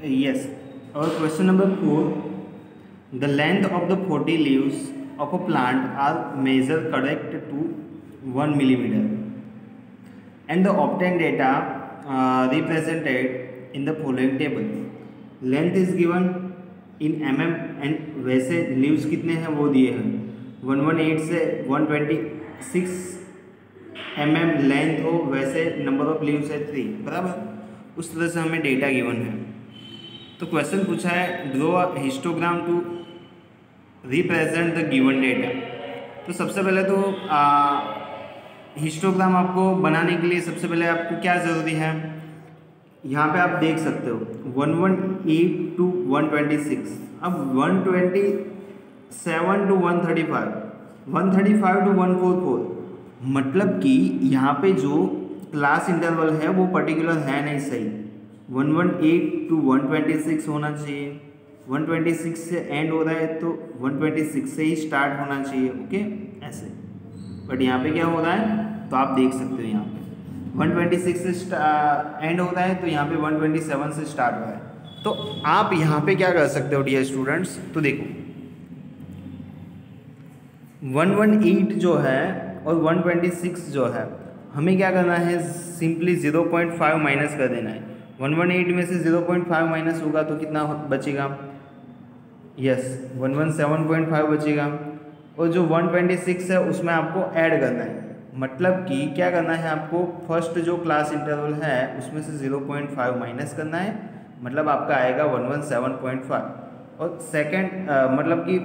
Yes. Our question number 4. The length of the 40 leaves of a plant are measured correct to 1 millimeter, and the obtained data represented in the following table. Length is given in and वैसे leaves कितने हैं वो दिए हैं 118 से 126 length हो, वैसे number of leaves है 3, बराबर। उस तरह से हमें डेटा गिवन है। तो क्वेश्चन पूछा है draw a histogram to represent the given data. तो सबसे पहले तो हिस्टोग्राम आपको बनाने के लिए सबसे पहले आपको क्या ज़रूरी है, यहाँ पे आप देख सकते हो 118 to 126। अब 127 to 135, 135 to 144, मतलब कि यहाँ पे जो क्लास इंटरवल है वो पर्टिकुलर है नहीं, सही 118 to 126 होना चाहिए। 126 से एंड हो रहा है तो 126 से ही स्टार्ट होना चाहिए, ओके ऐसे। बट यहाँ पे क्या हो रहा है तो आप देख सकते हो यहाँ पे 126 से एंड होता है, तो यहाँ पे 127 से स्टार्ट हुआ है। तो आप यहाँ पे क्या कर सकते हो डियर स्टूडेंट्स, तो देखो 118 जो है और 126 जो है, हमें क्या करना है, सिंपली 0.5 माइनस कर देना है। 118 में से 0.5 माइनस होगा तो कितना बचेगा, यस 117.5 बचेगा। और जो 126 है उसमें आपको ऐड करना है, मतलब कि क्या करना है आपको, फर्स्ट जो क्लास इंटरवल है उसमें से 0.5 माइनस करना है, मतलब आपका आएगा 117.5। और सेकंड मतलब कि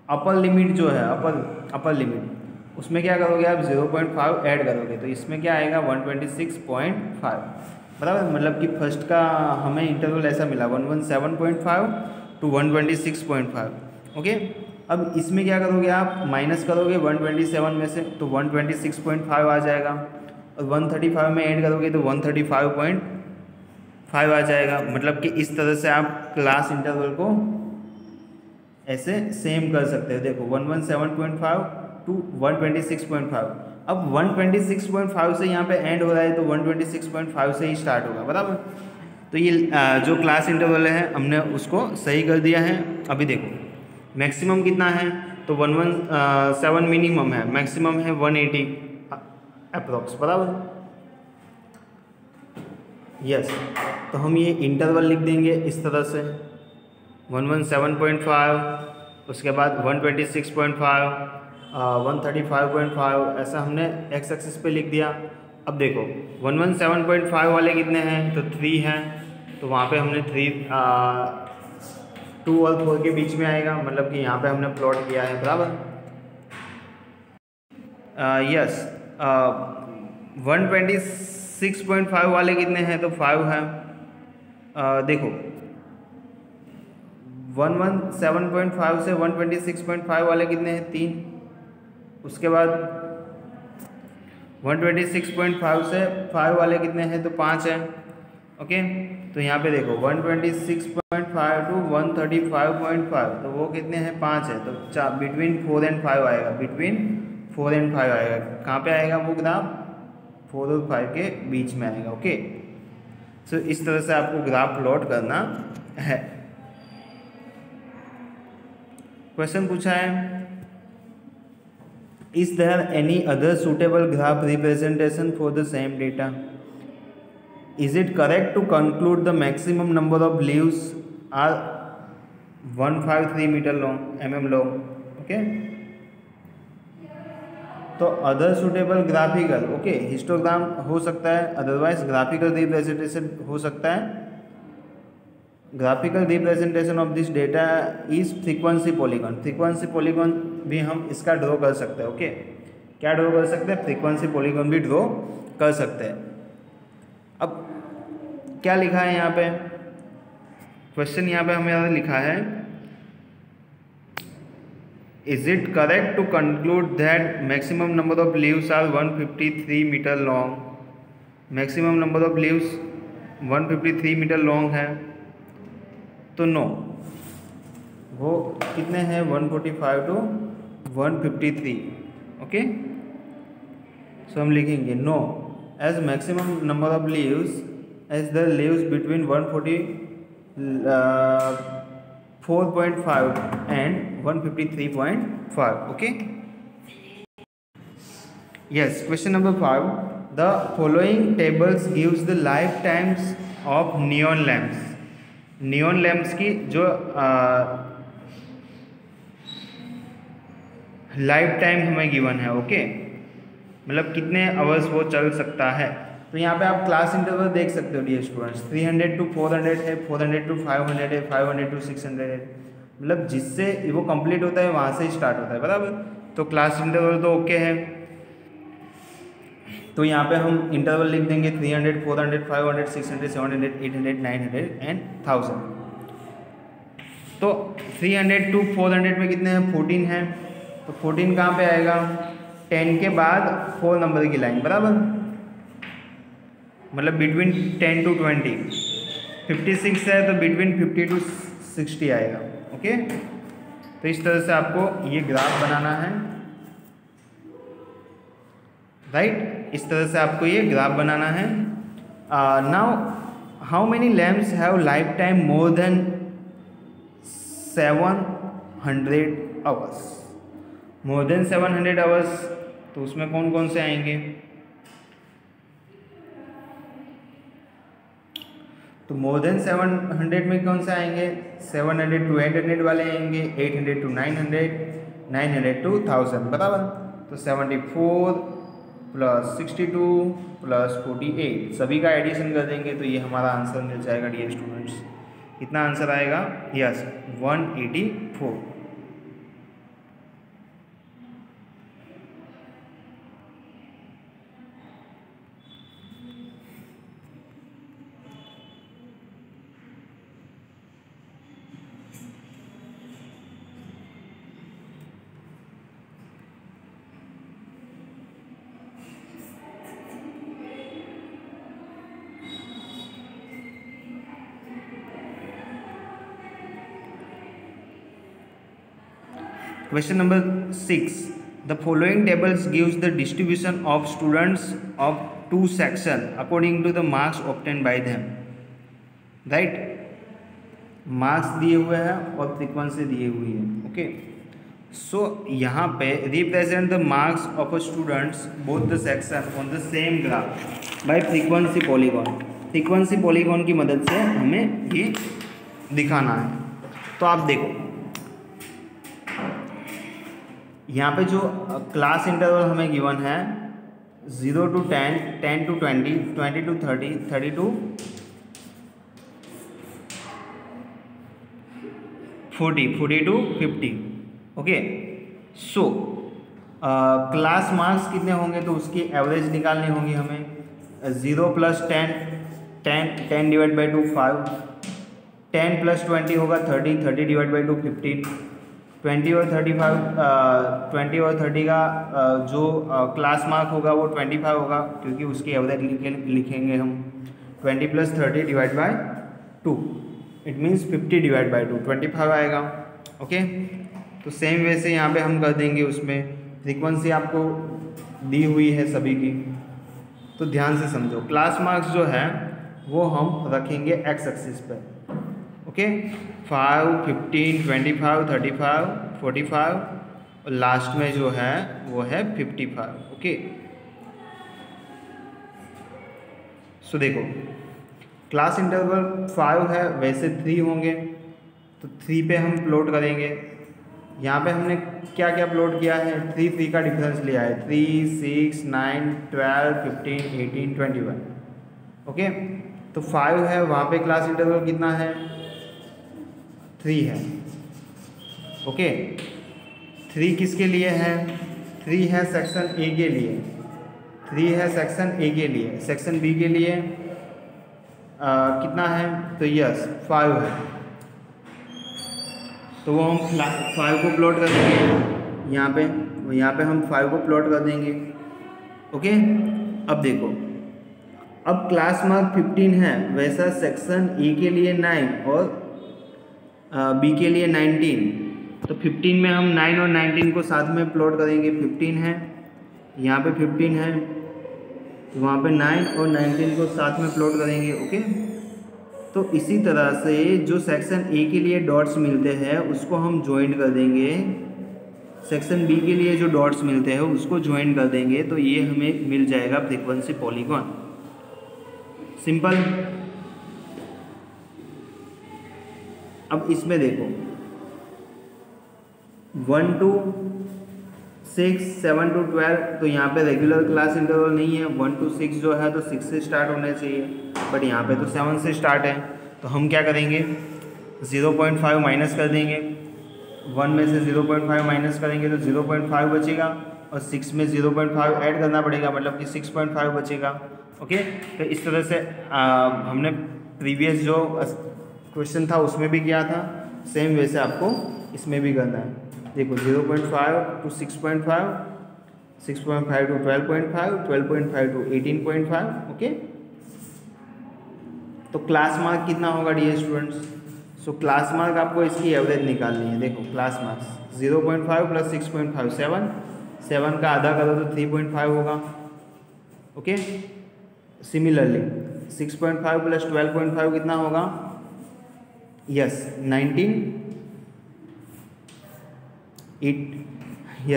अपर लिमिट जो है, अपर लिमिट, उसमें क्या करोगे आप 0.5 ऐड करोगे, तो इसमें क्या आएगा 126.5, बराबर। मतलब कि फर्स्ट का हमें इंटरवल ऐसा मिला 117.5 to 126.5, ओके। अब इसमें क्या करोगे आप, माइनस करोगे 127 में से तो 126.5 आ जाएगा, और 135 में ऐड करोगे तो 135.5 आ जाएगा। मतलब कि इस तरह से आप क्लास इंटरवल को ऐसे सेम कर सकते हो। देखो 117.5 to 126.5। अब 126.5 से यहाँ पे एंड हो रहा है तो 126.5 से ही स्टार्ट होगा, बराबर। तो ये जो क्लास इंटरवल है हमने उसको सही कर दिया है। अभी देखो मैक्सिमम कितना है, तो 117 मिनिमम है, मैक्सिमम है 180 अप्रोक्स, बराबर। यस, तो हम ये इंटरवल लिख देंगे इस तरह से 117.5, उसके बाद 126.5, 135.5, ऐसा हमने एक्स एक्सिस पे लिख दिया। अब देखो 117.5 वाले कितने हैं, तो 3 हैं, तो वहाँ पे हमने 2 और 4 के बीच में आएगा, मतलब कि यहाँ पे हमने प्लॉट किया है, बराबर। यस, 126.5 वाले कितने हैं, तो 5 हैं। देखो 117.5 से 126.5 वाले कितने हैं, 3। उसके बाद 126.5 से 5 वाले कितने हैं, तो 5 हैं, ओके। तो यहाँ पे देखो 126.5 to 135.5, तो वो कितने हैं, 5 है, तो बिटवीन 4 and 5 आएगा, बिटवीन 4 and 5 आएगा। कहाँ पे आएगा वो ग्राफ, 4 और 5 के बीच में आएगा, ओके। सो इस तरह से आपको ग्राफ प्लॉट करना है। क्वेश्चन पूछा है is there any other suitable graph representation for the same data, is it correct to conclude the maximum number of leaves are 153 metre long mm long, okay. तो other suitable graphical, okay, histogram हो सकता है, otherwise graphical representation हो सकता है। Graphical representation of this data is frequency polygon, frequency polygon भी हम इसका ड्रॉ कर सकते हैं, ओके। क्या ड्रॉ कर सकते हैं, फ्रीक्वेंसी पॉलीगॉन भी ड्रॉ कर सकते हैं। अब क्या लिखा है यहाँ पे, क्वेश्चन यहाँ पे हमें लिखा है is it correct to conclude that maximum number of leaves are 153 metre long, maximum number of leaves 153 metre long है, तो नो, वो कितने हैं 145 to 153, ओके। सो हम लिखेंगे no as maximum number of leaves as the leaves between 145 4.5 and 153.5. Okay. Yes. Question number 5. The following tables gives the lifetimes of neon lamps. Neon lamps की जो life time हमें given है। Okay, मतलब कितने hours वो चल सकता है। तो यहाँ पे आप क्लास इंटरवल देख सकते हो डियर स्टूडेंट्स, 300 to 400 है, 400 to 500 है, 500 to 600 है। मतलब जिससे वो कंप्लीट होता है वहाँ से ही स्टार्ट होता है, बराबर। तो क्लास इंटरवल तो ओके है। तो यहाँ पे हम इंटरवल लिख देंगे 300, 400, 500, 600, 700, 800, 900 एंड 1000। तो 300 to 400 में कितने हैं, 14 हैं। तो 14 कहाँ पे आएगा, 10 के बाद 4 नंबर की लाइन, बराबर। मतलब बिटवीन 10 to 20। 56 है तो बिटवीन 50 to 60 आएगा। ओके, तो इस तरह से आपको ये ग्राफ बनाना है, राइट। इस तरह से आपको ये ग्राफ बनाना है। Now how many lamps have life time more than 700 hours. More than 700 hours, तो उसमें कौन कौन से आएंगे। तो मोर देन 700 में कौन से आएंगे, 700 to 800 वाले आएंगे, 800 to 900, 900 to 1000, बराबर। तो 74 प्लस 62 प्लस 48 सभी का एडिशन कर देंगे तो ये हमारा आंसर मिल जाएगा डियर स्टूडेंट्स। कितना आंसर आएगा, yes 184। Question number 6. The following tables gives the distribution of students of two sections according to the marks obtained by them. Right? Marks दिए हुए हैं और फ्रीक्वेंसी दी हुई है। ओके, सो यहाँ पे represent the marks of a students both the section on the same graph bye frequency polygon. Frequency polygon की मदद से हमें ये दिखाना है। तो आप देखो यहाँ पे जो क्लास इंटरवल हमें गिवन है 0 to 10, 10 to 20, 20 to 30, 30 to 40, 40 to 50। Okay, so class marks कितने होंगे तो उसकी एवरेज निकालनी होगी हमें। 0 plus 10, 10 डिवाइड बाई 2 5, 10 plus 20 होगा 30, 30 डिवाइड बाई 2 15, 20 और 35 20 और 30 का जो क्लास मार्क होगा वो 25 होगा क्योंकि उसकी एवरेज लिखेंगे हम। 20 plus 30 divide by 2 it means 50 divide by 2 25 आएगा। ओके, तो सेम वे से यहाँ पे हम कर देंगे। उसमें फ्रीक्वेंसी आपको दी हुई है सभी की, तो ध्यान से समझो। क्लास मार्क्स जो है वो हम रखेंगे एक्स एक्सिस पे। ओके, 5, 15, 25, 35, 45 और लास्ट में जो है वो है 55। ओके, सो देखो क्लास इंटरवल 5 है, वैसे 3 होंगे तो 3 पे हम प्लॉट करेंगे। यहाँ पे हमने क्या क्या प्लॉट किया है, 3 3 का डिफरेंस लिया है, 3, 6, 9, 12, 15, 18, 21। ओके, तो 5 है, वहाँ पे क्लास इंटरवल कितना है, 3 है। ओके, 3 किसके लिए है, 3 है सेक्शन ए के लिए, 3 है सेक्शन ए के लिए। सेक्शन बी के लिए कितना है, तो यस 5 है। तो वो हम 5 को प्लॉट कर देंगे यहाँ पे हम 5 को प्लॉट कर देंगे। ओके, अब देखो, अब क्लास मार्क 15 है, वैसा सेक्शन ए के लिए 9 और बी के लिए 19। तो 15 में हम 9 और 19 को साथ में प्लॉट करेंगे। 15 है, यहाँ पे 15 है, तो वहाँ पे 9 और 19 को साथ में प्लॉट करेंगे। ओके, तो इसी तरह से जो सेक्शन ए के लिए डॉट्स मिलते हैं उसको हम ज्वाइन कर देंगे, सेक्शन बी के लिए जो डॉट्स मिलते हैं उसको ज्वाइन कर देंगे, तो ये हमें मिल जाएगा फ्रीक्वेंसी पॉलीगॉन। सिंपल। अब इसमें देखो 1 to 6, 7 to 12, तो यहाँ पे रेगुलर क्लास इंटरवल नहीं है। 1 to 6 जो है तो 6 से स्टार्ट होना चाहिए, बट यहाँ पे तो 7 से स्टार्ट है। तो हम क्या करेंगे, 0.5 माइनस कर देंगे। 1 में से 0.5 माइनस करेंगे तो 0.5 बचेगा, और 6 में 0.5 ऐड करना पड़ेगा, मतलब कि 6.5 बचेगा। ओके, तो इस तरह से हमने प्रीवियस जो क्वेश्चन था उसमें भी किया था, सेम वैसे आपको इसमें भी करना है। देखो 0.5 to 6.5, 6.5 to 12.5, 12.5 to 18.5। ओके, तो क्लास मार्क कितना होगा dear students? So class mark आपको इसकी एवरेज निकालनी है। देखो क्लास मार्क्स 0.5 प्लस 6.5 7, 7 का आधा करो तो 3.5 होगा। ओके, सिमिलरली 6.5 प्लस 12.5 कितना होगा? यस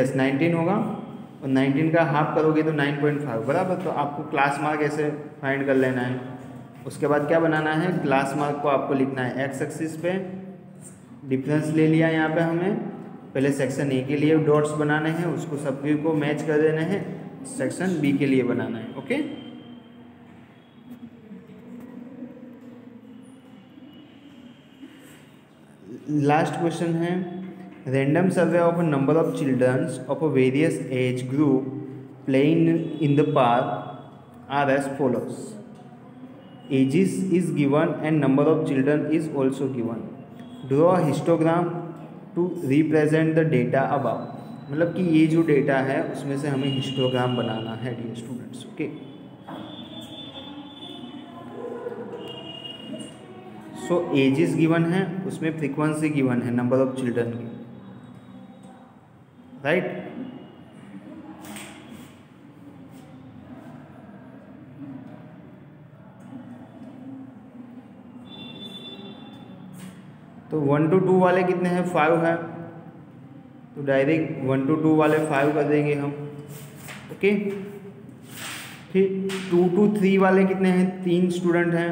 19 होगा, और 19 का हाफ करोगे तो 9.5 बराबर। तो आपको क्लास मार्क ऐसे फाइंड कर लेना है। उसके बाद क्या बनाना है, क्लास मार्क को आपको लिखना है एक्स एक्सिस पे, डिफरेंस ले लिया यहाँ पे हमें। पहले सेक्शन ए के लिए डॉट्स बनाने हैं, उसको सभी को मैच कर देना है, सेक्शन बी के लिए बनाना है। ओके, लास्ट क्वेश्चन है, random survey of a number of childrens of a various age group playing in the park are as follows. Ages is given and number of children is also given. Draw a histogram to represent the data above. मतलब कि ये जो data है उसमें से हमें histogram बनाना है dear students. Okay, सो edges given है, उसमें फ्रीक्वेंसी गिवन है नंबर ऑफ चिल्ड्रन की, राइट। तो 1 to 2 वाले कितने हैं? 5 है, तो डायरेक्ट 1 to 2 वाले 5 कर देंगे हम। ओके, फिर 2 to 3 वाले कितने हैं? 3 स्टूडेंट हैं,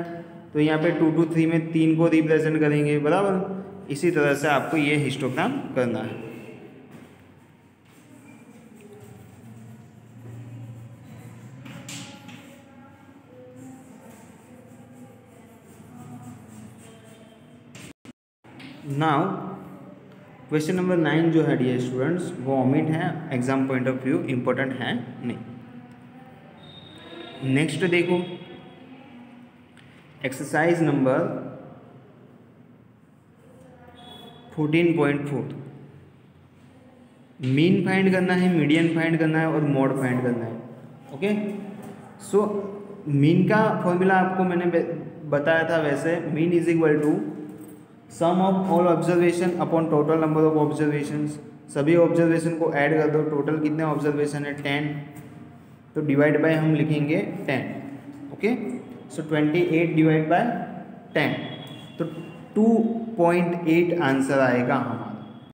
तो यहाँ पे 2 to 3 में 3 को रिप्रेजेंट करेंगे बराबर। इसी तरह से आपको ये हिस्टोग्राम करना है। नाउ क्वेश्चन नंबर 9 जो है डियर स्टूडेंट्स वो ओमिट है, exam point of view important है नहीं। नेक्स्ट देखो एक्सरसाइज नंबर 14.4, मीन फाइंड करना है, मीडियन फाइंड करना है और मोड फाइंड करना है। ओके, सो मीन का फॉर्मूला आपको मैंने बताया था। वैसे mean is equal to sum of all observation upon total number of observations. सभी ऑब्जर्वेशन को ऐड कर दो, टोटल कितने ऑब्जर्वेशन है 10, तो डिवाइड बाय हम लिखेंगे 10। ओके, सो 28 डिवाइड बाय 10, तो 2.8 आंसर आएगा हमारा।